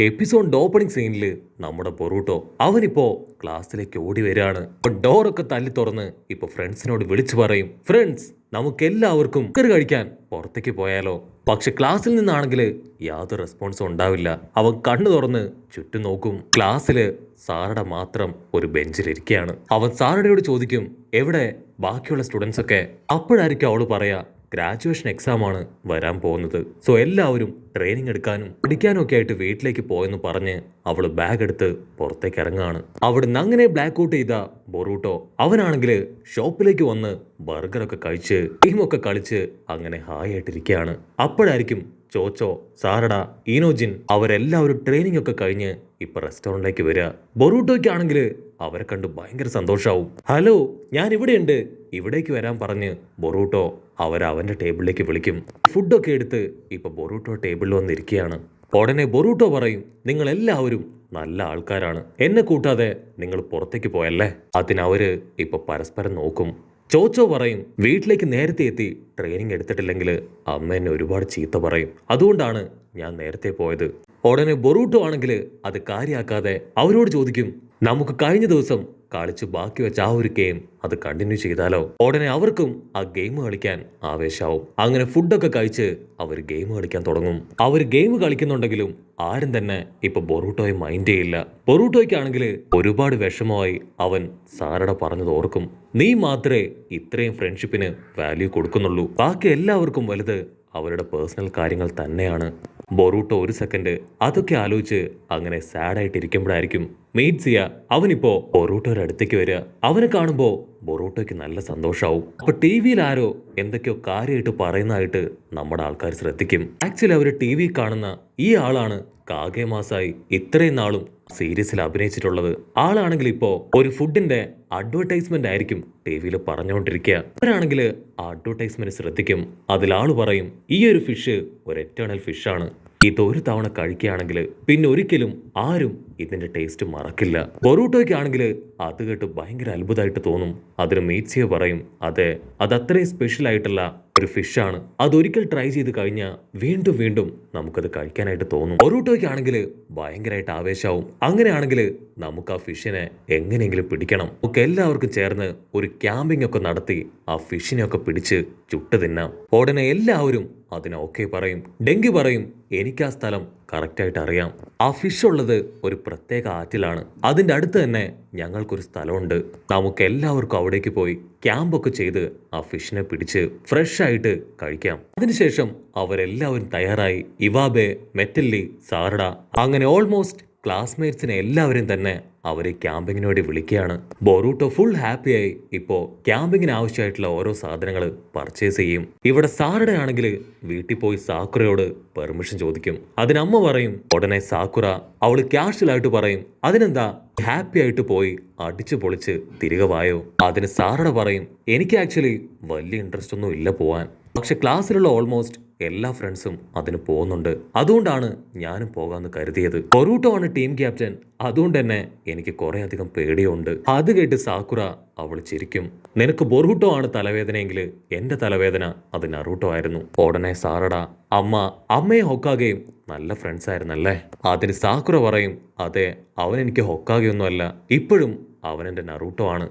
എപ്പിസോഡിന്റെ opening സീനില് നമ്മുടെ പൊറൂട്ടോ അവനിപ്പോ ക്ലാസ്സിലേക്ക് ഓടി വരികയാണ്. ഡോറൊക്കെ തല്ലി തുറന്ന് ഇപ്പൊ ഫ്രണ്ട്സിനോട് വിളിച്ചു പറയും, ഫ്രണ്ട്സ് നമുക്ക് എല്ലാവർക്കും ബർഗർ കഴിക്കാൻ പുറത്തേക്ക് പോയാലോ. പക്ഷെ ക്ലാസ്സിൽ നിന്നാണെങ്കിൽ യാതൊരു റെസ്പോൺസും ഉണ്ടാവില്ല. അവൻ കണ്ണു തുറന്ന് ചുറ്റും നോക്കും. ക്ലാസ്സില് സാറട മാത്രം ഒരു ബെഞ്ചിലിരിക്കുകയാണ്. അവൻ സാറടയോട് ചോദിക്കും, എവിടെ ബാക്കിയുള്ള സ്റ്റുഡൻസ് ഒക്കെ? അപ്പോഴായിരിക്കും അവള് പറയാ, ഗ്രാജുവേഷൻ എക്സാം ആണ് വരാൻ പോകുന്നത്, സോ എല്ലാവരും ട്രെയിനിങ് എടുക്കാനും പഠിക്കാനും ഒക്കെ ആയിട്ട് വീട്ടിലേക്ക് പോയെന്ന് പറഞ്ഞ് അവള് ബാഗ് എടുത്ത് പുറത്തേക്ക് ഇറങ്ങാണ്. അവിടുന്ന് അങ്ങനെ ബ്ലാക്ക് ഔട്ട് ചെയ്ത ബൊറൂട്ടോ അവനാണെങ്കിൽ ഷോപ്പിലേക്ക് വന്ന് ബർഗറൊക്കെ കഴിച്ച് ഗെയിമൊക്കെ കളിച്ച് അങ്ങനെ ഹായ് ആയിട്ടിരിക്കുകയാണ്. അപ്പോഴായിരിക്കും ചോച്ചോ, സാറട, ഈനോജിൻ അവരെല്ലാവരും ട്രെയിനിങ് ഒക്കെ കഴിഞ്ഞ് ഇപ്പൊ റെസ്റ്റോറന്റിലേക്ക് വരിക. ബൊറൂട്ടോയ്ക്കാണെങ്കിൽ അവരെ കണ്ട് ഭയങ്കര സന്തോഷാവും. ഹലോ, ഞാൻ ഇവിടെയുണ്ട്, ഇവിടേക്ക് വരാൻ പറഞ്ഞ് ബൊറൂട്ടോ അവന്റെ ടേബിളിലേക്ക് വിളിക്കും. ഫുഡൊക്കെ എടുത്ത് ഇപ്പൊ ബൊറൂട്ടോ ടേബിളിൽ വന്നിരിക്കുകയാണ്. ഉടനെ ബൊറൂട്ടോ പറയും, നിങ്ങൾ എല്ലാവരും നല്ല ആൾക്കാരാണ്, എന്നെ കൂട്ടാതെ നിങ്ങൾ പുറത്തേക്ക് പോയല്ലേ. അതിനവര് ഇപ്പൊ പരസ്പരം നോക്കും. ചോച്ചോ പറയും, വീട്ടിലേക്ക് നേരത്തെ എത്തി ട്രെയിനിങ് എടുത്തിട്ടില്ലെങ്കിൽ അമ്മ എന്നെ ഒരുപാട് ചീത്ത പറയും, അതുകൊണ്ടാണ് ഞാൻ നേരത്തെ പോയത്. ഉടനെ ബൊറൂട്ടോ ആണെങ്കിൽ അത് കാര്യാക്കാതെ അവരോട് ചോദിക്കും, നമുക്ക് കഴിഞ്ഞ ദിവസം കളിച്ച് ബാക്കി വെച്ച ആ ഒരു ഗെയിം അത് കണ്ടിന്യൂ ചെയ്താലോ. ഉടനെ അവർക്കും ആ ഗെയിം കളിക്കാൻ ആവേശാവും. അങ്ങനെ ഫുഡൊക്കെ കഴിച്ച് അവർ ഗെയിം കളിക്കാൻ തുടങ്ങും. അവർ ഗെയിം കളിക്കുന്നുണ്ടെങ്കിലും ആരും തന്നെ ഇപ്പൊ ബൊറൂട്ടോയെ മൈൻഡ് ചെയ്യില്ല. ബൊറൂട്ടോയ്ക്കാണെങ്കിൽ ഒരുപാട് വിഷമമായി. അവൻ സാറട പറഞ്ഞത് ഓർക്കും, നീ മാത്രമേ ഇത്രയും ഫ്രണ്ട്ഷിപ്പിന് വാല്യൂ കൊടുക്കുന്നുള്ളൂ, ബാക്കി എല്ലാവർക്കും വലുത് അവരുടെ പേഴ്സണൽ കാര്യങ്ങൾ തന്നെയാണ്. ബൊറൂട്ടോ ഒരു സെക്കൻഡ് അതൊക്കെ ആലോചിച്ച് അങ്ങനെ സാഡായിട്ട് ഇരിക്കുമ്പോഴായിരിക്കും മെയ്റ്റ്സിയ അവനിപ്പോ ബൊറൂട്ടോയുടെ അടുത്തേക്ക് വരിക. അവനെ കാണുമ്പോ ബൊറൂട്ടോയ്ക്ക് നല്ല സന്തോഷാവും. അപ്പൊ ടി വിയിൽ ആരോ എന്തൊക്കെയോ കാര്യമായിട്ട് പറയുന്നതായിട്ട് നമ്മുടെ ആൾക്കാർ ശ്രദ്ധിക്കും. ആക്ച്വലി അവര് ടി വി കാണുന്ന ഈ ആളാണ് കാഗെ മാസായി ഇത്രയും നാളും സീരീസിൽ അഭിനയിച്ചിട്ടുള്ളത്. ആളാണെങ്കിൽ ഇപ്പോ ഒരു ഫുഡിന്റെ അഡ്വർടൈസ്മെന്റ് ആയിരിക്കും ടി വിയിൽ പറഞ്ഞുകൊണ്ടിരിക്കുക. അവരാണെങ്കിൽ ആ അഡ്വർടൈസ്മെന്റ് ശ്രദ്ധിക്കും. അതിലാള് പറയും, ഈ ഒരു ഫിഷ് ഒരു എറ്റേണൽ ഫിഷാണ്, ഇതൊരു തവണ കഴിക്കുകയാണെങ്കിൽ പിന്നെ ഒരിക്കലും ആരും ഇതിന്റെ ടേസ്റ്റ് മറക്കില്ല. ബൊറൂട്ടോയ്ക്കാണെങ്കിൽ അത് കേട്ട് ഭയങ്കര അത്ഭുതമായിട്ട് തോന്നും. അതിന് മെയ്റ്റ്സിയ പറയും, അതെ, അത് അത്രയും സ്പെഷ്യൽ ആയിട്ടുള്ള ഒരു ഫിഷാണ്, അതൊരിക്കൽ ട്രൈ ചെയ്ത് കഴിഞ്ഞാൽ വീണ്ടും വീണ്ടും നമുക്കത് കഴിക്കാനായിട്ട് തോന്നും. ബൊറൂട്ടോയ്ക്കാണെങ്കിൽ ഭയങ്കരമായിട്ട് ആവേശാവും. അങ്ങനെയാണെങ്കിൽ നമുക്ക് ആ ഫിഷിനെ എങ്ങനെയെങ്കിലും പിടിക്കണം. നമുക്ക് എല്ലാവർക്കും ചേർന്ന് ഒരു ക്യാമ്പിംഗ് ഒക്കെ നടത്തി ആ ഫിഷിനെ ഒക്കെ പിടിച്ച് ചുട്ട് തിന്നാം. ഉടനെ എല്ലാവരും അതിന് ഓക്കെ പറയും. ഡെങ്കി പറയും, എനിക്ക് ആ സ്ഥലം കറക്റ്റായിട്ട് അറിയാം, ആ ഫിഷ് ഉള്ളത് ഒരു പ്രത്യേക ആറ്റിലാണ്, അതിൻ്റെ അടുത്ത് തന്നെ ഞങ്ങൾക്കൊരു സ്ഥലമുണ്ട്, നമുക്ക് എല്ലാവർക്കും അവിടേക്ക് പോയി ക്യാമ്പൊക്കെ ചെയ്ത് ആ ഫിഷിനെ പിടിച്ച് ഫ്രഷ് ആയിട്ട് കഴിക്കാം. അതിനുശേഷം അവരെല്ലാവരും തയ്യാറായി. ഇവാബെ, മെറ്റല്ലി, സാറഡ അങ്ങനെ ഓൾമോസ്റ്റ് ക്ലാസ്മേറ്റ്സിനെ എല്ലാവരും തന്നെ അവരെ ക്യാമ്പിങ്ങിന് വേണ്ടി വിളിക്കുകയാണ്. ബൊറൂട്ടോ ഫുൾ ഹാപ്പിയായി ഇപ്പോ ക്യാമ്പിങ്ങിന് ആവശ്യമായിട്ടുള്ള ഓരോ സാധനങ്ങൾ പർച്ചേസ് ചെയ്യും. ഇവിടെ സാറഡ ആണെങ്കിൽ വീട്ടിൽ പോയി സാക്കുറയോട് പെർമിഷൻ ചോദിക്കും. അതിനമ്മ പറയും. ഉടനെ സാക്കുറ അവള് ക്യാഷ്വലായിട്ട് പറയും, അതിനെന്താ, ഹാപ്പി ആയിട്ട് പോയി അടിച്ചു പൊളിച്ച് തിരികെ വായോ. അതിന് സാറഡ പറയും, എനിക്ക് ആക്ച്വലി വലിയ ഇൻട്രസ്റ്റ് ഒന്നും ഇല്ല പോവാൻ, പക്ഷെ ക്ലാസ്സിലുള്ള ഓൾമോസ്റ്റ് എല്ലാ ഫ്രണ്ട്സും അതിന് പോകുന്നുണ്ട്, അതുകൊണ്ടാണ് ഞാനും പോകാന്ന് കരുതിയത്. ബൊറൂട്ടോ ആണ് ടീം ക്യാപ്റ്റൻ, അതുകൊണ്ട് തന്നെ എനിക്ക് കുറെ അധികം പേടിയുണ്ട്. അത് കേട്ട് സാക്കുറ അവൾ ചിരിക്കും. നിനക്ക് ബൊറൂട്ടോ ആണ് തലവേദനയെങ്കിൽ എന്റെ തലവേദന അത് നറൂട്ടോ ആയിരുന്നു. ഉടനെ സാറട, അമ്മയും ഹൊക്കാഗയും നല്ല ഫ്രണ്ട്സ് ആയിരുന്നല്ലേ. അതിന് സാക്കുറ പറയും, അതെ, അവൻ എനിക്ക് ഹൊക്കാഗയൊന്നും അല്ല, ഇപ്പോഴും അവൻ എൻ്റെ നറൂട്ടോ ആണ്.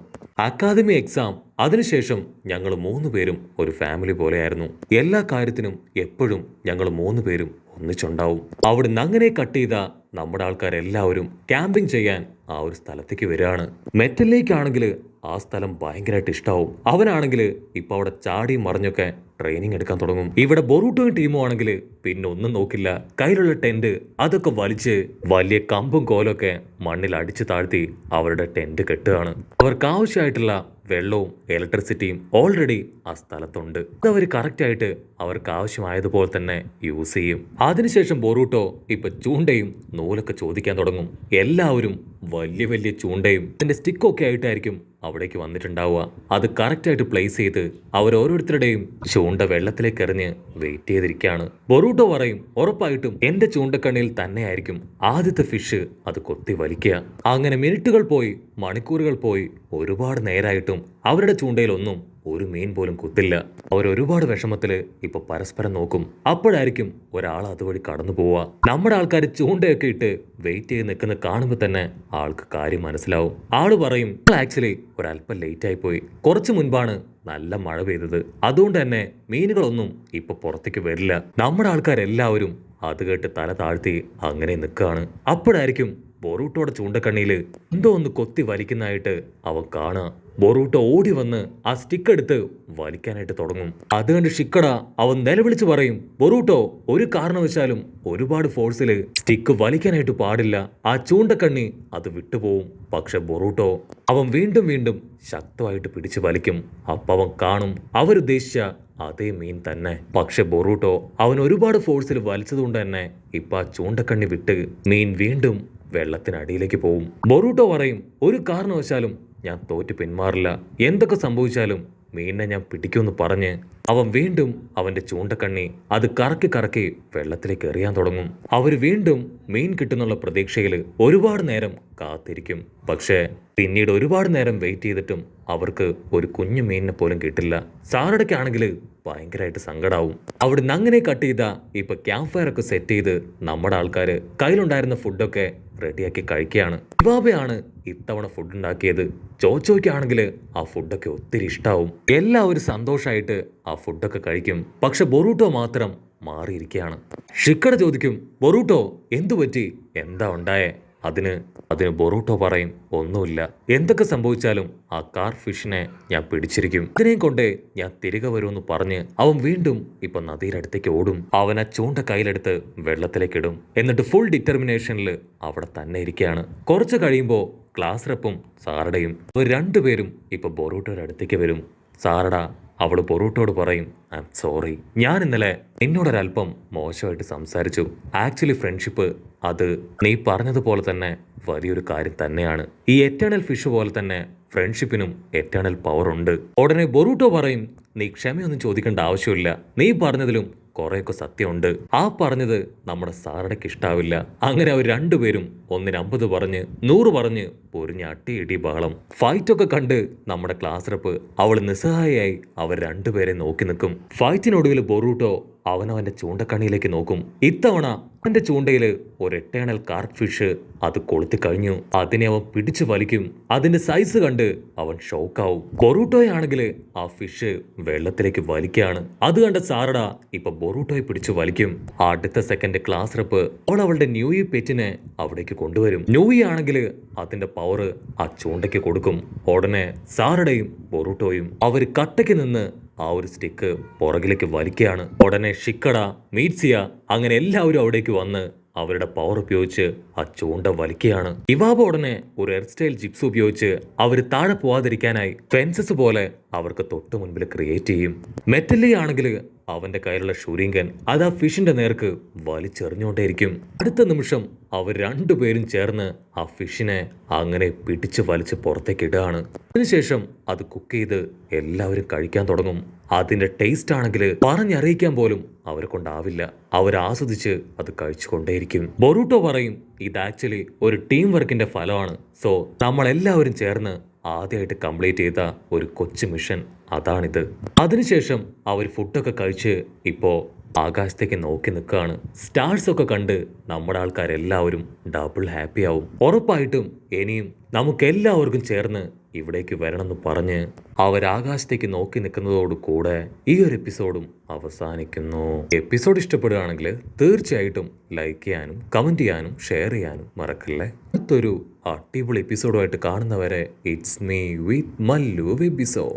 അക്കാദമി എക്സാം അതിനുശേഷം ഞങ്ങൾ 3 പേരും ഒരു ഫാമിലി പോലെയായിരുന്നു. എല്ലാ കാര്യത്തിനും എപ്പോഴും ഞങ്ങൾ 3 പേരും ഒന്നിച്ചുണ്ടാവും. അവിടുന്ന് അങ്ങനെ കട്ട് ചെയ്ത നമ്മുടെ ആൾക്കാരെല്ലാവരും ക്യാമ്പിംഗ് ചെയ്യാൻ ആ ഒരു സ്ഥലത്തേക്ക് വരികയാണ്. മെറ്റലിലേക്കാണെങ്കിൽ ആ സ്ഥലം ഭയങ്കരമായിട്ട് ഇഷ്ടാവും. അവനാണെങ്കിൽ ഇപ്പൊ അവിടെ ചാടിയും മറിഞ്ഞൊക്കെ ട്രെയിനിങ് എടുക്കാൻ തുടങ്ങും. ഇവിടെ ബൊറൂട്ടോയും ടീമും ആണെങ്കിൽ പിന്നെ ഒന്നും നോക്കില്ല, കയ്യിലുള്ള ടെന്റ് അതൊക്കെ വലിച്ച് വലിയ കമ്പും കോലൊക്കെ മണ്ണിൽ അടിച്ചു താഴ്ത്തി അവരുടെ ടെന്റ് കെട്ടുകയാണ്. അവർക്ക് ആവശ്യമായിട്ടുള്ള വെള്ളവും ഇലക്ട്രിസിറ്റിയും ഓൾറെഡി ആ സ്ഥലത്തുണ്ട്. അതവർ കറക്റ്റായിട്ട് അവർക്ക് ആവശ്യമായതുപോലെ തന്നെ യൂസ് ചെയ്യും. അതിനുശേഷം ബൊറൂട്ടോ ഇപ്പൊ ചൂണ്ടയും നൂലൊക്കെ ചോദിക്കാൻ തുടങ്ങും. എല്ലാവരും വലിയ വലിയ ചൂണ്ടയും അതിന്റെ സ്റ്റിക്കൊക്കെ ആയിട്ടായിരിക്കും അവിടേക്ക് വന്നിട്ടുണ്ടാവുക. അത് കറക്റ്റായിട്ട് പ്ലേസ് ചെയ്ത് അവർ ഓരോരുത്തരുടെയും ചൂണ്ട വെള്ളത്തിലേക്ക് എറിഞ്ഞ് വെയിറ്റ് ചെയ്തിരിക്കുകയാണ്. ബൊറൂട്ടോ പറയും, ഉറപ്പായിട്ടും എന്റെ ചൂണ്ടക്കണ്ണിൽ തന്നെയായിരിക്കും ആദ്യത്തെ ഫിഷ് അത് കൊത്തി വലിക്കുക. അങ്ങനെ മിനിറ്റുകൾ പോയി, മണിക്കൂറുകൾ പോയി, ഒരുപാട് നേരായിട്ടും അവരുടെ ചൂണ്ടയിലൊന്നും ഒരു മീൻ പോലും കുത്തില്ല. അവരൊരുപാട് വിഷമത്തില് ഇപ്പൊ പരസ്പരം നോക്കും. അപ്പോഴായിരിക്കും ഒരാൾ അതുവഴി കടന്നു പോവുക. നമ്മുടെ ആൾക്കാർ ചൂണ്ടയൊക്കെ ഇട്ട് വെയിറ്റ് ചെയ്ത് നിൽക്കുന്ന കാണുമ്പോൾ തന്നെ ആൾക്ക് കാര്യം മനസ്സിലാവും. ആള് പറയും, ആക്ച്വലി ഒരല്പം ലേറ്റ് ആയി പോയി. കുറച്ചു മുൻപാണ് നല്ല മഴ പെയ്തത്. അതുകൊണ്ട് തന്നെ മീനുകളൊന്നും ഇപ്പൊ പുറത്തേക്ക് വരില്ല. നമ്മുടെ ആൾക്കാരെല്ലാവരും അത് കേട്ട് തല താഴ്ത്തി അങ്ങനെ നിൽക്കുകയാണ്. അപ്പോഴായിരിക്കും ബൊറൂട്ടോടെ ചൂണ്ടക്കണ്ണിയില് എന്തോ ഒന്ന് കൊത്തി വലിക്കുന്നതായിട്ട് അവൻ കാണുക. ബൊറൂട്ടോ ഓടി വന്ന് ആ സ്റ്റിക്ക് എടുത്ത് വലിക്കാനായിട്ട് തുടങ്ങും. അത് കണ്ട് ഷിക്കട അവൻ നിലവിളിച്ച് പറയും, ബൊറൂട്ടോ ഒരു കാരണവശാലും ഒരുപാട് ഫോഴ്സിൽ സ്റ്റിക്ക് വലിക്കാനായിട്ട് പാടില്ല. ആ ചൂണ്ടക്കണ്ണി അത് വിട്ടുപോകും. പക്ഷെ ബൊറൂട്ടോ അവൻ വീണ്ടും വീണ്ടും ശക്തമായിട്ട് പിടിച്ചു വലിക്കും. അപ്പൊ അവൻ കാണും അവരുദ്ദേശിച്ച അതേ മീൻ തന്നെ. പക്ഷെ ബൊറൂട്ടോ അവൻ ഒരുപാട് ഫോഴ്സിൽ വലിച്ചതുകൊണ്ട് തന്നെ ഇപ്പൊ ആ ചൂണ്ടക്കണ്ണി വിട്ട് മീൻ വീണ്ടും വെള്ളത്തിനടിയിലേക്ക് പോവും. ബൊറൂട്ടോ പറയും, ഒരു കാരണവശാലും ഞാൻ തോറ്റ് പിന്മാറില്ല. എന്തൊക്കെ സംഭവിച്ചാലും മീനിനെ ഞാൻ പിടിക്കുമെന്ന് പറഞ്ഞ് അവൻ വീണ്ടും അവന്റെ ചൂണ്ടക്കണ്ണി അത് കറക്കി കറക്കി വെള്ളത്തിലേക്ക് എറിയാൻ തുടങ്ങും. അവര് വീണ്ടും മീൻ കിട്ടുന്നുള്ള പ്രതീക്ഷയിൽ ഒരുപാട് നേരം കാത്തിരിക്കും. പക്ഷേ പിന്നീട് ഒരുപാട് നേരം വെയിറ്റ് ചെയ്തിട്ടും അവർക്ക് ഒരു കുഞ്ഞു മീനിനെ പോലും കിട്ടില്ല. സാറടയ്ക്കാണെങ്കിൽ ഭയങ്കരമായിട്ട് സങ്കടാവും. അവിടുന്ന് അങ്ങനെ കട്ട് ചെയ്ത ഇപ്പൊ ക്യാമ്പ് ഫയർ ഒക്കെ സെറ്റ് ചെയ്ത് നമ്മുടെ ആൾക്കാര് കയ്യിലുണ്ടായിരുന്ന ഫുഡൊക്കെ റെഡിയാക്കി കഴിക്കുകയാണ്. ഇവാബയാണ് ഇത്തവണ ഫുഡ് ഉണ്ടാക്കിയത്. ചോച്ചോയ്ക്കാണെങ്കിൽ ആ ഫുഡൊക്കെ ഒത്തിരി ഇഷ്ടാവും. എല്ലാവരും സന്തോഷമായിട്ട് ആ ഫുഡൊക്കെ കഴിക്കും. പക്ഷെ ബൊറൂട്ടോ മാത്രം മാറിയിരിക്കുകയാണ്. ഷിക്കട ചോദിക്കും, ബൊറൂട്ടോ എന്തു പറ്റി, എന്താ ഉണ്ടായേ? അതിന് ബൊറൂട്ടോ പറയും, ഒന്നുമില്ല. എന്തൊക്കെ സംഭവിച്ചാലും ആ കാർ ഫിഷിനെ ഞാൻ പിടിച്ചിരിക്കും. ഇതിനെയും കൊണ്ട് ഞാൻ തിരികെ വരുമെന്ന് പറഞ്ഞ് അവൻ വീണ്ടും ഇപ്പൊ നദിയുടെ അടുത്തേക്ക് ഓടും. അവൻ ആ ചൂണ്ട കയ്യിലെടുത്ത് വെള്ളത്തിലേക്ക് ഇടും. എന്നിട്ട് ഫുൾ ഡിറ്റർമിനേഷനിൽ അവിടെ തന്നെ ഇരിക്കുകയാണ്. കുറച്ച് കഴിയുമ്പോൾ ക്ലാസ് റെപ്പും സാറടയും അവർ രണ്ടുപേരും ഇപ്പൊ ബൊറൂട്ടോയുടെ അടുത്തേക്ക് വരും. സാറട അവള് ബൊറൂട്ടോട് പറയും, ഐ എം സോറി, ഞാൻ ഇന്നലെ എന്നോടൊരല്പം മോശമായിട്ട് സംസാരിച്ചു. ആക്ച്വലി ഫ്രണ്ട്ഷിപ്പ് അത് നീ പറഞ്ഞതുപോലെ തന്നെ വലിയൊരു കാര്യം തന്നെയാണ്. ഈ എറ്റേണൽ ഫിഷ് പോലെ തന്നെ ഫ്രണ്ട്ഷിപ്പിനും എറ്റേണൽ പവർ ഉണ്ട്. ഉടനെ ബൊറൂട്ടോ പറയും, നീ ക്ഷമയൊന്നും ചോദിക്കേണ്ട ആവശ്യമില്ല. നീ പറഞ്ഞതിലും കുറെയൊക്കെ സത്യമുണ്ട്. ആ പറഞ്ഞത് നമ്മുടെ സാറടയ്ക്ക് ഇഷ്ടാവില്ല. അങ്ങനെ അവർ രണ്ടുപേരും 150 പറഞ്ഞ് 100 പറഞ്ഞ് പൊരിഞ്ഞ അട്ടിയിടി ബഹളം. ഫൈറ്റൊക്കെ കണ്ട് നമ്മുടെ ക്ലാസ് റെപ്പ് അവൾ നിസ്സഹായയായി അവർ രണ്ടുപേരെ നോക്കി നിൽക്കും. ഫൈറ്റിനൊടുവിൽ ബൊറൂട്ടോ അവനവന്റെ ചൂണ്ടക്കണ്ണിയിലേക്ക് നോക്കും. ഇത്തവണ അവന്റെ ചൂണ്ടയില് ഒരു എറ്റേണൽ കാർക്ക് ഫിഷ് അത് കൊളുത്തി കഴിഞ്ഞു. അതിനെ അവൻ പിടിച്ചു വലിക്കും. അതിന്റെ സൈസ് കണ്ട് അവൻ ഷോക്കാവും. ബൊറൂട്ടോയാണെങ്കിൽ ആ ഫിഷ് വെള്ളത്തിലേക്ക് വലിക്കുകയാണ്. അത് കണ്ട സാറട ഇപ്പൊ ബൊറൂട്ടോയെ പിടിച്ചു വലിക്കും. അടുത്ത സെക്കൻഡ് ക്ലാസ് റെപ്പ് അവൾ അവളുടെ ന്യൂയി പെറ്റിനെ അവിടേക്ക് കൊണ്ടുവരും. ന്യൂയി ആണെങ്കിൽ അതിന്റെ പവർ ആ ചൂണ്ടയ്ക്ക് കൊടുക്കും. ഉടനെ സാറടയും ബൊറൂട്ടോയും അവര് കട്ടയ്ക്ക് നിന്ന് ആ ഒരു സ്റ്റിക്ക് പുറകിലേക്ക് വലിക്കുകയാണ്. ഉടനെ ഷിക്കട, മീറ്റ്സിയ അങ്ങനെ എല്ലാവരും അവിടേക്ക് വന്ന് അവരുടെ പവർ ഉപയോഗിച്ച് ആ ചൂണ്ട വലിക്കുകയാണ്. ഇവാബ ഉടനെ ഒരു ഹെയർ സ്റ്റൈൽ ജിപ്സ് ഉപയോഗിച്ച് അവർ താഴെ പോവാതിരിക്കാനായി ഫെൻസസ് പോലെ അവർക്ക് തൊട്ടു മുൻപിൽ ക്രിയേറ്റ് ചെയ്യും. മെറ്റല്ലി ആണെങ്കിൽ അവന്റെ കയ്യിലുള്ള ഷൂരിങ്കൻ അത് ആ ഫിഷിന്റെ നേർക്ക് വലിച്ചെറിഞ്ഞുകൊണ്ടേയിരിക്കും. അടുത്ത നിമിഷം അവർ രണ്ടുപേരും ചേർന്ന് ആ ഫിഷിനെ അങ്ങനെ പിടിച്ച് വലിച്ച് പുറത്തേക്ക് ഇടുകയാണ്. അതിനുശേഷം അത് കുക്ക് ചെയ്ത് എല്ലാവരും കഴിക്കാൻ തുടങ്ങും. അതിന്റെ ടേസ്റ്റ് ആണെങ്കിൽ പറഞ്ഞറിയിക്കാൻ പോലും അവരെ കൊണ്ടാവില്ല. അവർ ആസ്വദിച്ച് അത് കഴിച്ചുകൊണ്ടേയിരിക്കും. ബൊറൂട്ടോ പറയും, ഇത് ആക്ച്വലി ഒരു ടീം വർക്കിന്റെ ഫലമാണ്. സോ നമ്മളെല്ലാവരും ചേർന്ന് ആദ്യമായിട്ട് കംപ്ലീറ്റ് ചെയ്ത ഒരു കൊച്ചു മിഷൻ അതാണിത്. അതിനുശേഷം അവർ ഫുഡൊക്കെ കഴിച്ച് ഇപ്പോ ആകാശത്തേക്ക് നോക്കി നിൽക്കുകയാണ്. സ്റ്റാർസ് ഒക്കെ കണ്ട് നമ്മുടെ ആൾക്കാരെല്ലാവരും ഡബിൾ ഹാപ്പി ആവും. ഉറപ്പായിട്ടും ഇനിയും നമുക്കെല്ലാവർക്കും ചേർന്ന് ഇവിടേക്ക് വരണമെന്ന് പറഞ്ഞ് അവരാകാശത്തേക്ക് നോക്കി നിൽക്കുന്നതോട് കൂടെ ഈ ഒരു എപ്പിസോഡും അവസാനിക്കുന്നു. എപ്പിസോഡ് ഇഷ്ടപ്പെടുകയാണെങ്കിൽ തീർച്ചയായിട്ടും ലൈക്ക് ചെയ്യാനും കമന്റ് ചെയ്യാനും ഷെയർ ചെയ്യാനും മറക്കല്ലേ. അടുത്തൊരു അടിപൊളി എപ്പിസോഡുമായിട്ട് കാണുന്നവരെ it's me with Mallu episode.